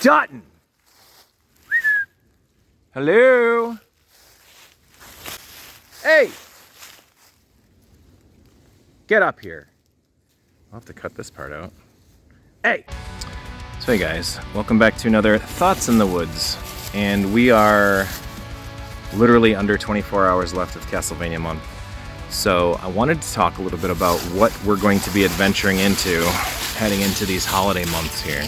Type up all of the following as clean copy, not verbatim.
Dutton! Hello? Hey! Get up here. I'll have to cut this part out. Hey! So hey guys, welcome back to another Thoughts in the Woods. And we are literally under 24 hours left of Castlevania month. So I wanted to talk a little bit about what we're going to be adventuring into heading into these holiday months here.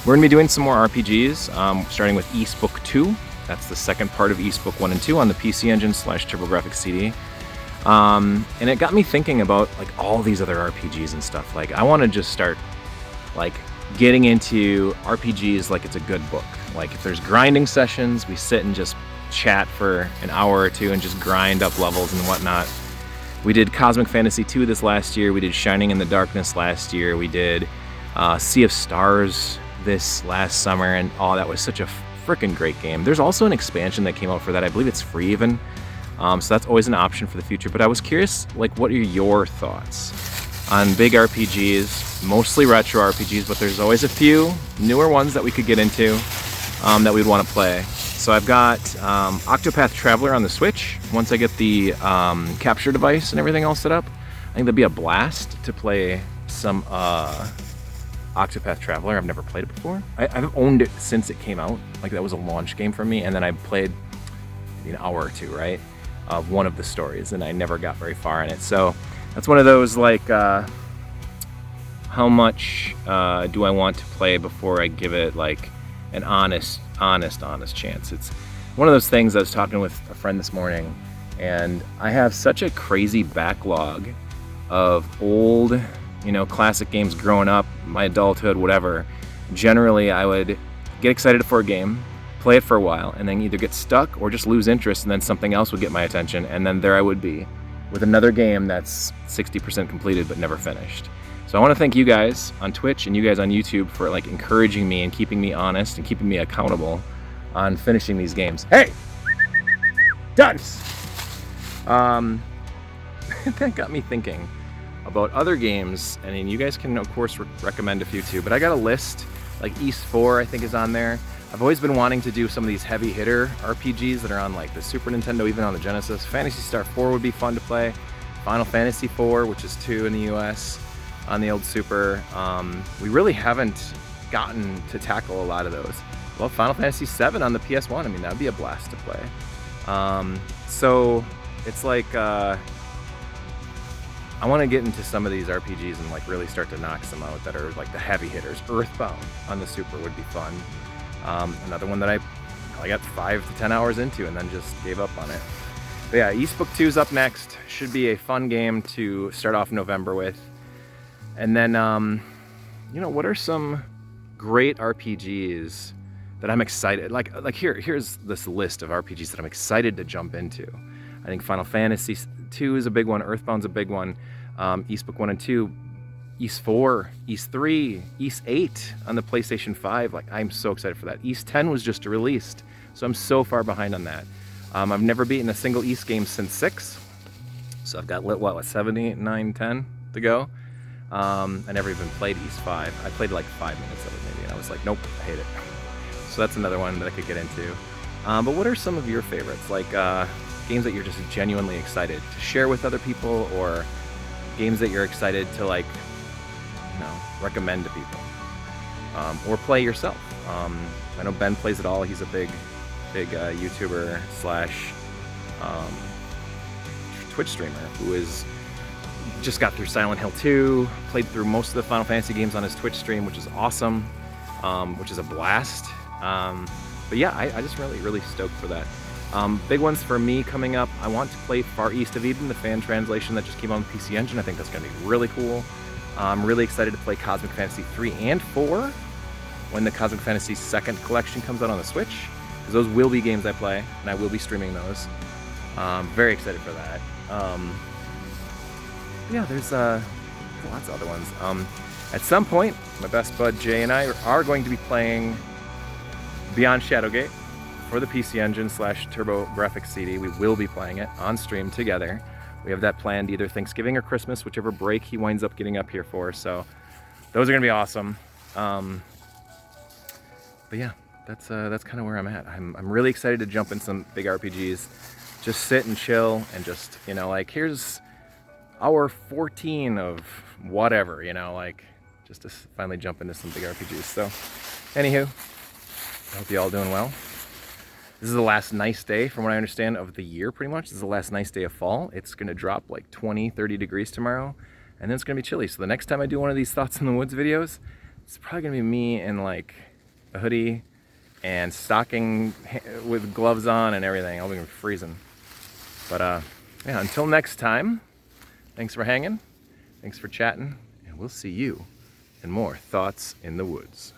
We're going to be doing some more RPGs, starting with East Book 2. That's the second part of East Book 1 and 2 on the PC Engine / TurboGrafx CD. And it got me thinking about like all these other RPGs and stuff. Like I want to just start like getting into RPGs like it's a good book. Like if there's grinding sessions, we sit and just chat for an hour or two and just grind up levels and whatnot. We did Cosmic Fantasy 2 this last year. We did Shining in the Darkness last year. We did Sea of Stars this last summer, and oh, that was such a freaking great game. There's also an expansion that came out for that. I believe it's free even. So that's always an option for the future. But I was curious, like, what are your thoughts on big RPGs, mostly retro RPGs, but there's always a few newer ones that we could get into that we'd want to play. So I've got Octopath Traveler on the Switch. Once I get the capture device and everything all set up, I think that'd be a blast to play some Octopath Traveler. I've never played it before. I've owned it since it came out. Like that was a launch game for me, and then I played maybe an hour or two, right, of one of the stories, and I never got very far in it. So that's one of those like, how much do I want to play before I give it like an honest chance? It's one of those things. I was talking with a friend this morning, and I have such a crazy backlog of old, classic games growing up, my adulthood, whatever. Generally, I would get excited for a game, play it for a while, and then either get stuck or just lose interest, and then something else would get my attention, and then there I would be with another game that's 60% completed but never finished. So I want to thank you guys on Twitch and you guys on YouTube for like encouraging me and keeping me honest and keeping me accountable on finishing these games. Hey! Dunce! That got me thinking about other games, and you guys can of course recommend a few too, but I got a list, like East 4 I think is on there. I've always been wanting to do some of these heavy hitter RPGs that are on like the Super Nintendo, even on the Genesis. Phantasy Star 4 would be fun to play. Final Fantasy 4, which is 2 in the US, on the old Super. We really haven't gotten to tackle a lot of those. Well, Final Fantasy 7 on the PS1, I mean, that'd be a blast to play. So it's like, I want to get into some of these RPGs and like really start to knock some out that are like the heavy hitters. Earthbound on the Super would be fun. Another one that I got 5 to 10 hours into and then just gave up on it. But yeah, East Book 2 is up next. Should be a fun game to start off November with. And then, what are some great RPGs that I'm excited? Like here's this list of RPGs that I'm excited to jump into. I think Final Fantasy 2 is a big one. Earthbound's a big one. East Book 1 and 2. East 4, East 3, East 8 on the PlayStation 5. Like, I'm so excited for that. East 10 was just released, so I'm so far behind on that. I've never beaten a single East game since 6, so I've got, 7, 8, 9, 10 to go. I never even played East 5. I played like 5 minutes of it maybe, and I was like, nope, I hate it. So that's another one that I could get into. But what are some of your favorites? Like, games that you're just genuinely excited to share with other people, or games that you're excited to like, recommend to people, or play yourself. I know Ben plays it all. He's a big YouTuber / Twitch streamer who is just got through Silent Hill 2, played through most of the Final Fantasy games on his Twitch stream, which is awesome, which is a blast. But yeah, I just really stoked for that. Big ones for me coming up. I want to play Far East of Eden, the fan translation that just came on the PC Engine. I think that's going to be really cool. I'm really excited to play Cosmic Fantasy 3 and 4 when the Cosmic Fantasy 2nd collection comes out on the Switch, because those will be games I play, and I will be streaming those. Very excited for that. Yeah, there's lots of other ones. At some point, my best bud Jay and I are going to be playing Beyond Shadowgate for the PC Engine / TurboGrafx CD. We will be playing it on stream together. We have that planned either Thanksgiving or Christmas, whichever break he winds up getting up here for. So those are going to be awesome. yeah, that's kind of where I'm at. I'm really excited to jump in some big RPGs, just sit and chill and just, you know, like here's hour 14 of whatever, you know, like just to finally jump into some big RPGs. So anywho, I hope you all doing well. This is the last nice day, from what I understand, of the year, pretty much. This is the last nice day of fall. It's gonna drop like 20, 30 degrees tomorrow, and then it's gonna be chilly. So the next time I do one of these Thoughts in the Woods videos, it's probably gonna be me in like a hoodie and stocking with gloves on and everything. I'll be freezing. But yeah, until next time, thanks for hanging, thanks for chatting, and we'll see you in more Thoughts in the Woods.